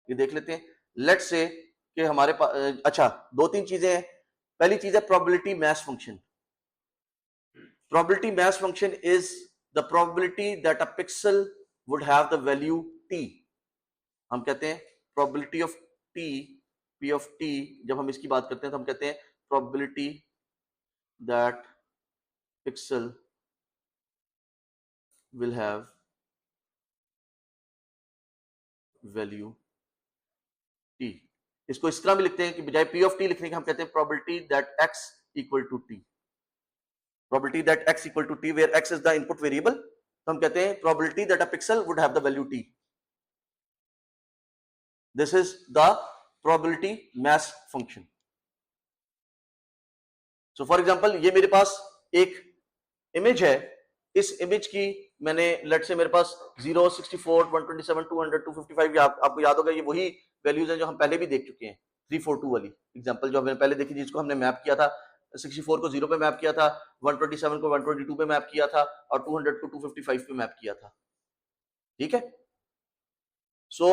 ये देख लेते हैं। लेट्स से कि हमारे पास अच्छा 2-3 चीजें हैं। पहली चीज है probability match function. Probability mass function is the probability that a pixel would have the value t. हम कहते हैं probability of t, p of t, जब हम इसकी बात करते हैं तो हम कहते हैं probability that pixel will have value t. इसको इस तरह भी लिखते हैं कि बजाय p of t लिखने के हम कहते हैं probability that x equal to t. Probability that x equal to t, where x is the input variable, तो हम कहते हैं probability that a pixel would have the value t. This is the probability mass function. So for example, ये मेरे पास एक image है, इस image की मैंने लेट से मेरे पास 0, 64, 127, 200, 255, आपको याद होगा ये वही वैल्यूज हैं जो हम पहले भी देख चुके हैं। 342 वाली एग्जांपल जो हमने पहले देखी, जिसको हमने मैप किया था, 64 को 0 पे मैप किया था, 127 को 122 पे मैप किया था और 200 को 255 पे मैप किया था। ठीक है। सो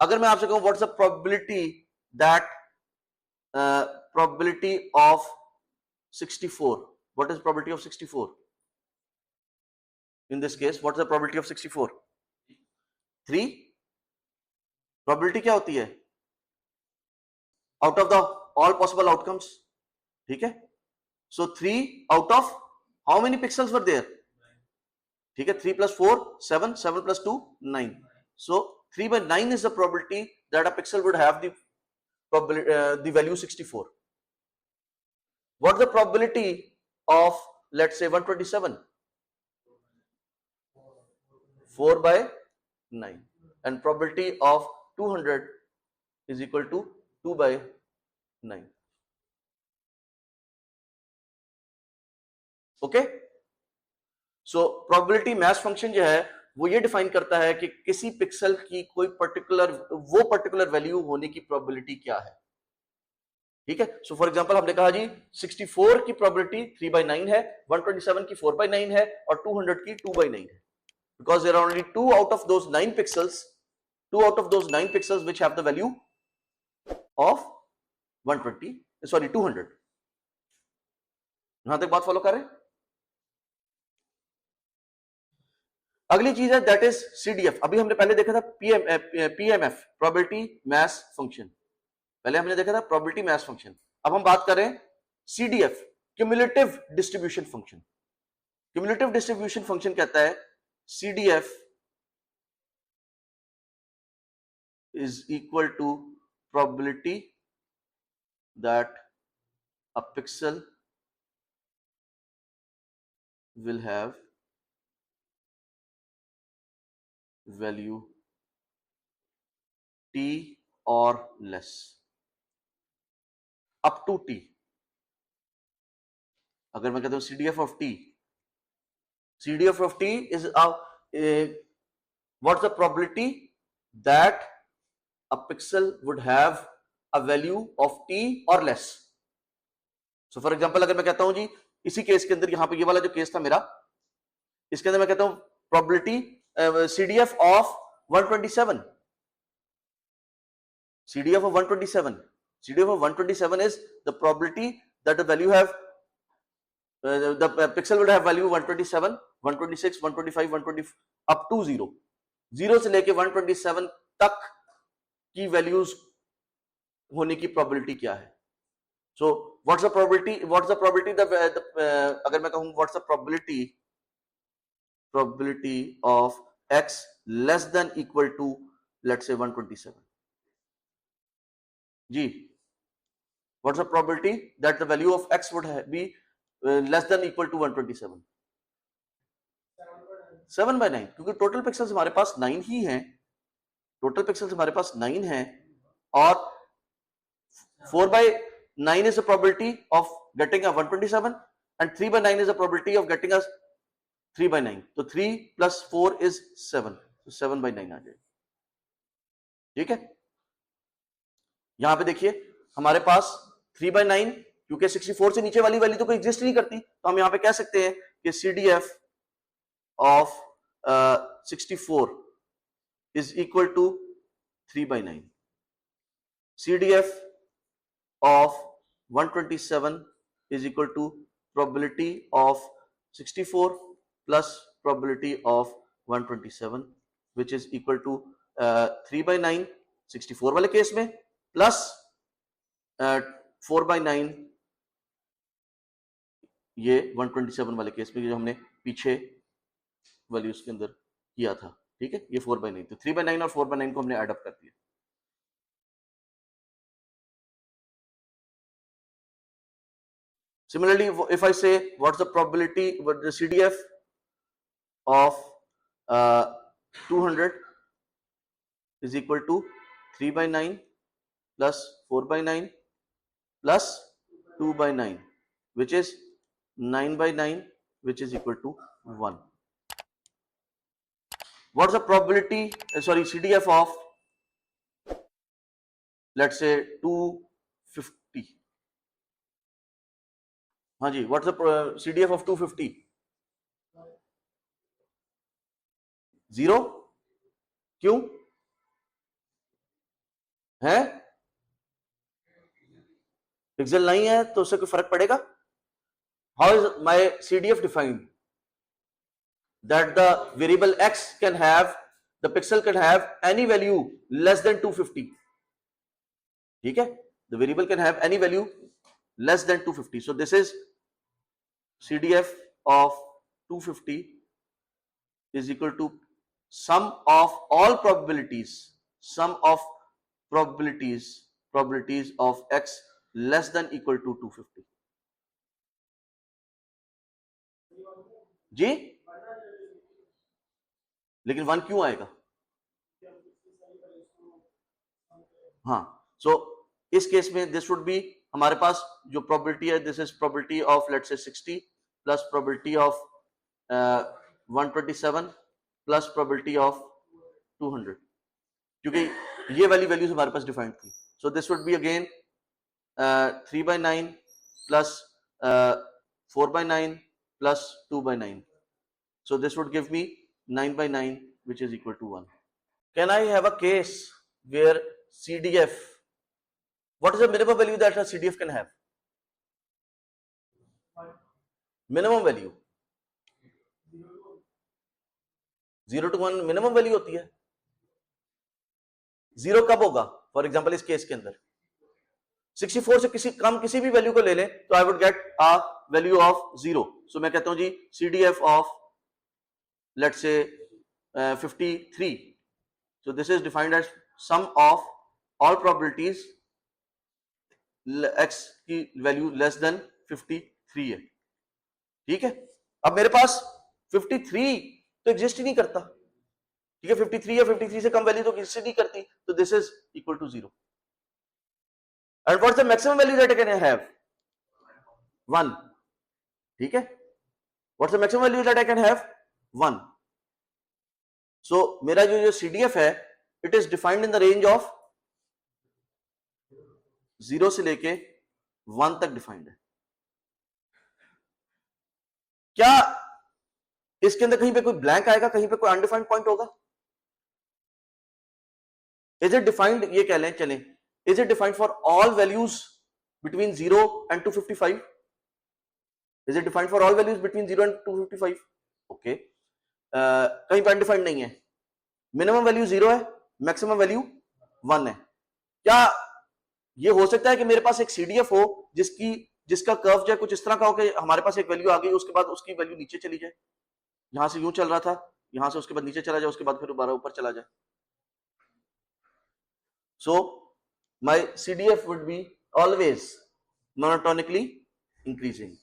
अगर मैं आपसे कहूं what's the probability that probability of 64, what is probability of 64 in this case? What is the probability of 64? 3. probability क्या होती है? out of the all possible outcomes. ठीक है। so 3 out of how many pixels were there? ठीक है। 3 plus 4 7, 7 plus 2 9. so 3 by 9 is the probability that a pixel would have the value 64. What is the probability of, let's say, 127? 4 by 9. And probability of 200 is equal to 2 by 9. Okay? So probability mass function जो है वो ये define करता है कि किसी pixel की कोई पर्टिकुलर वैल्यू होने की प्रोबेबिलिटी क्या है। ठीक है। सो फॉर एग्जांपल हमने कहा जी 64 की प्रोबेबिलिटी 3/9 है, 127 की 4/9 है और 200 की 2/9 है, because there are only 2 out of those 9 pixels which have the value of 200. यहां तक बात फॉलो कर रहे हैं। अगली चीज है दैट इज CDF। अभी हमने पहले देखा था PMF, प्रोबेबिलिटी मैस फंक्शन। पहले हमने देखा था प्रोबेबिलिटी मैस फंक्शन। अब हम बात कर रहे हैं CDF, cumulative distribution function. Cumulative distribution function कहता है CDF is equal to probability that a pixel will have value t or less up to t. अगर मैं कहता हूं CDF of t is what's the probability that a pixel would have a value of t or less. So for example, अगर मैं कहता हूं जी इसी case के अंदर, यहां पे ये वाला जो केस था मेरा, इसके अंदर मैं कहता हूं probability CDF of 127. CDF of 127 is the probability that the value have the pixel would have value 127, 126, 125, 120 up to 0. 0 से लेके 127 तक की वैल्यूज होने की प्रोबेबिलिटी क्या है? So what's the probability अगर मैं कहूं what's the probability of x less than equal to let's say 127? Ji, what's the probability that the value of x would be less than equal to 127? 7/9, क्योंकि total pixels हमारे पास 9 ही हैं, total pixels हमारे पास 9 हैं और 4/9 is the probability of getting a 127 and 3/9 is the probability of getting a 3/9. तो 3 plus 4 is 7, so 7/9 आ जाए। ठीक है। यहां पे देखिए हमारे पास 3/9, क्योंकि 64 से नीचे वाली वैल्यू तो कोई एग्जिस्ट नहीं करती, तो हम यहां पे कह सकते हैं कि CDF of 64 is equal to 3/9. CDF of 127 is equal to probability of 64 plus probability of 127 which is equal to 3/9 64 वाले केस में प्लस 4/9 ये 127 वाले केस में जो हमने पीछे वैल्यूज के अंदर किया था, ठीक है। ये 4/9, तो 3/9 और 4/9 को हमने ऐड अप कर दिया। Similarly, if I say what's the probability, what the CDF of 200 is equal to 3/9 plus 4/9 plus 2/9 which is 9/9 which is equal to 1. What's the probability, CDF of, let's say 250? हाँ जी, what's the CDF of 250? 0? क्यों है? Pixel नहीं है तो उससे कोई फर्क पड़ेगा? How is my CDF defined? That the variable x can have, the pixel can have any value less than 250. ठीक है, the variable can have any value less than 250. So this is CDF of 250 is equal to sum of all probabilities, sum of probabilities of x less than equal to 250. जी, लेकिन 1 क्यों आएगा? हाँ, so इस case में this would be, हमारे पास जो probability है, this is probability of let's say 60 plus probability of 127 plus probability of 200, क्योंकि ये वाली वैल्यूज हमारे पास डिफाइंड थी। So this would be again 3/9 plus 4/9 plus 2/9. So this would give me 9/9 which is equal to 1. Can I have a case where CDF, what is the minimum value that a CDF can have? Minimum value 0 to 1 minimum value होती है। 0 कब होगा? For example इस case के अंदर 64 से किसी भी वैल्यू को ले लें तो I would get a value of 0। सो मैं कहता हूं जी CDF of let's say 53. So this is defined as sum of all probabilities x की वैल्यू लेस देन 53 है, ठीक है। अब मेरे पास 53 तो एग्जिस्ट ही नहीं करता, ठीक है। 53 या 53 से कम वैल्यू तो एग्जिस्ट नहीं करती, तो this is equal to 0। And what's the maximum value that I can have? 1, ठीक है। What's the maximum value that I can have? 1। So मेरा जो CDF है, it is defined in the range of 0 से लेके 1 तक डिफाइंड है। क्या इसके अंदर कहीं पे कोई ब्लैंक आएगा, कहीं पे कोई अनडिफाइंड पॉइंट होगा? इज इट डिफाइंड, ये कह लें चलें, is it defined for all values between 0 and 255? Is it defined for all values between 0 and 255? Okay, कहीं पे अनडिफाइंड नहीं है। मिनिमम वैल्यू 0 है, मैक्सिमम वैल्यू 1 है। क्या ये हो सकता है कि मेरे पास एक CDF हो जिसका कर्व जो है कुछ इस तरह का हो कि हमारे पास एक वैल्यू आ गई, उसके बाद उसकी वैल्यू नीचे चली जाए, यहां से यूं चल रहा था, यहां से उसके बाद नीचे चला जाए, उसके बाद फिर दोबारा ऊपर चला जाए। So my CDF would be always monotonically increasing,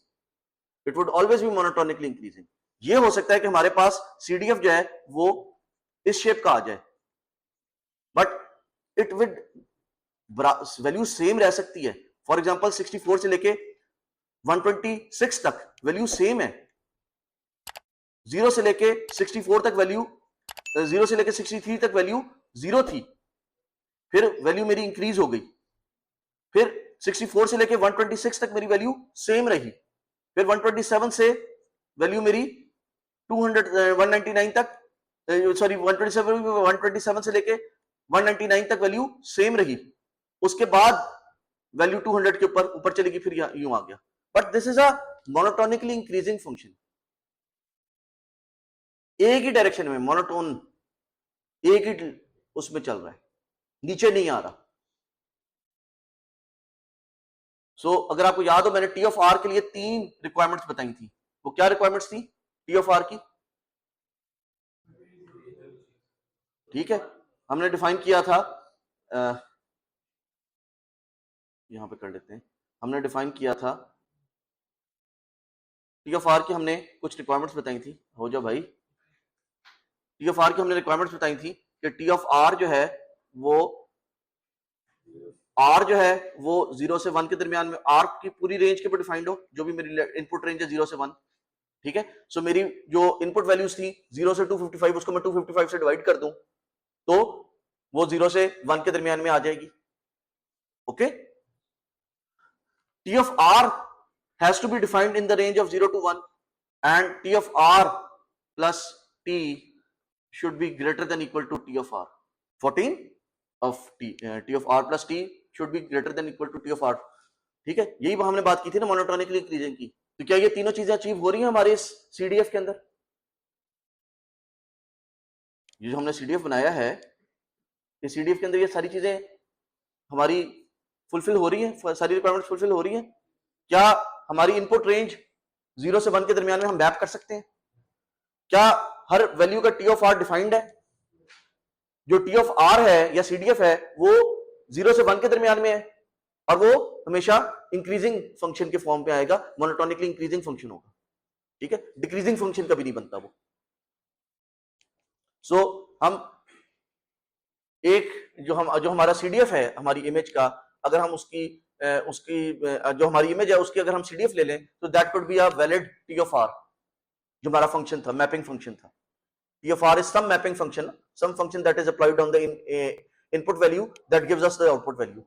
it would always be monotonically increasing. ये हो सकता है कि हमारे पास CDF जो है वो इस शेप का आ जाए, but it with value same रह सकती है। फॉर एग्जांपल 64 से लेके 126 तक वैल्यू सेम है, 0 से लेके 64 तक वैल्यू, 0 से लेके 63 तक वैल्यू 0 थी, फिर वैल्यू मेरी इंक्रीज हो गई, फिर 64 से लेके 126 तक मेरी वैल्यू सेम रही, फिर 127 से वैल्यू मेरी 199 तक, सॉरी 127 से लेके 199 तक वैल्यू सेम रही, उसके बाद वैल्यू 200 के ऊपर चलेगी, फिर यूं आ गया। But this is a monotonically increasing function, एक ही डायरेक्शन में मोनोटोन, एक ही उसमें चल रहा है, नीचे नहीं आ रहा। सो अगर आपको याद हो, मैंने टी ऑफ आर के लिए 3 रिक्वायरमेंट्स बताई थी। वो क्या रिक्वायरमेंट्स थी टी ऑफ आर की? ठीक है, हमने डिफाइन किया था, यहां पे कर लेते हैं, हमने डिफाइन किया था टी ऑफ आर की, हमने कुछ रिक्वायरमेंट्स बताई थी। हो जाओ भाई, टी ऑफ आर की हमने रिक्वायरमेंट्स बताई थी कि टी ऑफ आर जो है वो आर जो है वो 0 से 1 के दरमियान में, आर की पूरी रेंज के ऊपर डिफाइंड हो, जो भी मेरी इनपुट रेंज है 0 से 1। ठीक है, सो मेरी जो इनपुट वैल्यूज थी 0 से 255, उसको मैं 255 से डिवाइड कर दूं तो वो 0 से 1 के दरमियान में आ जाएगी। Okay, T of R has to be defined in the range of 0 to 1 and T of R plus T should be greater than equal to T of R. 14 of T of R plus T should be greater than equal to T of R. ठीक है, यही हमने बात की थी ना monotonically increasing की। तो क्या ये तीनों चीजें अचीव हो रही हैं हमारे इस CDF के अंदर? ये जो हमने CDF बनाया है, ये CDF के अंदर ये सारी चीजें हमारी फुलफिल हो रही हैं, सारी रिक्वायरमेंट्स फुलफिल हो रही हैं। क्या हमारी इनपुट रेंज 0 से 1 के दरमियान में हम मैप कर सकते हैं? क्या हर वैल्यू का टी ऑफ आर डिफाइंड है? जो टी ऑफ आर है या CDF है वो 0 से 1 के दरमियान में है और वो हमेशा इंक्रीजिंग फंक्शन के फॉर्म पे आएगा, मोनोटोनिकली इंक्रीजिंग फंक्शन होगा। ठीक है, डिक्रीजिंग फंक्शन कभी नहीं बनता वो। सो हम एक जो हमारा CDF है हमारी इमेज का, अगर हम उसकी जो हमारी इमेज है उसकी अगर हम CDF ले लें तो that could be a valid T of R, जो हमारा फंक्शन था, मैपिंग फंक्शन था। T of R is some mapping function, some function that is applied on the input value that gives us the output value.